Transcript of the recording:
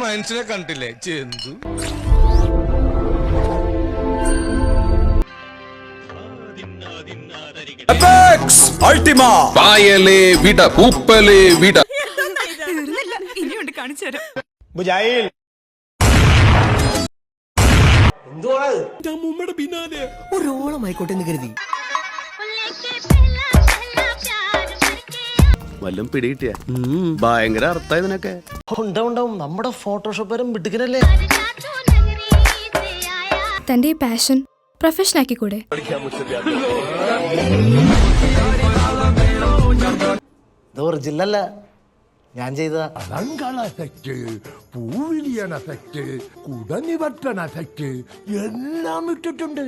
മനുഷ്യനെ കണ്ടില്ലേ ചെന്തു. അൾട്ടിമാ പായലേ വിട പൂപ്പലേ വിട. ഇനിയുണ്ട് കാണിച്ചു തരാം. ഒരോളമായിക്കോട്ടെ എന്ന് കരുതി വല്ലതും പിടികിട്ടിയ ഭയങ്കര അർത്ഥം ഇതിനൊക്കെ. ഉണ്ടാവും നമ്മുടെ ഫോട്ടോഷോപ്പുകാരും വിട്ടുകരല്ലേ. തന്റെ ഈ പാഷൻ പ്രൊഫഷൻ ആക്കിക്കൂടെ? ഇത് ഒറിജിനല്ല, ഞാൻ ചെയ്തതാ. അലങ്കാര എഫക്റ്റ്, പൂവിലിയൻ എഫക്റ്റ്, കുടനിവർത്തന എഫക്റ്റ് എല്ലാം ഇട്ടിട്ടുണ്ട്.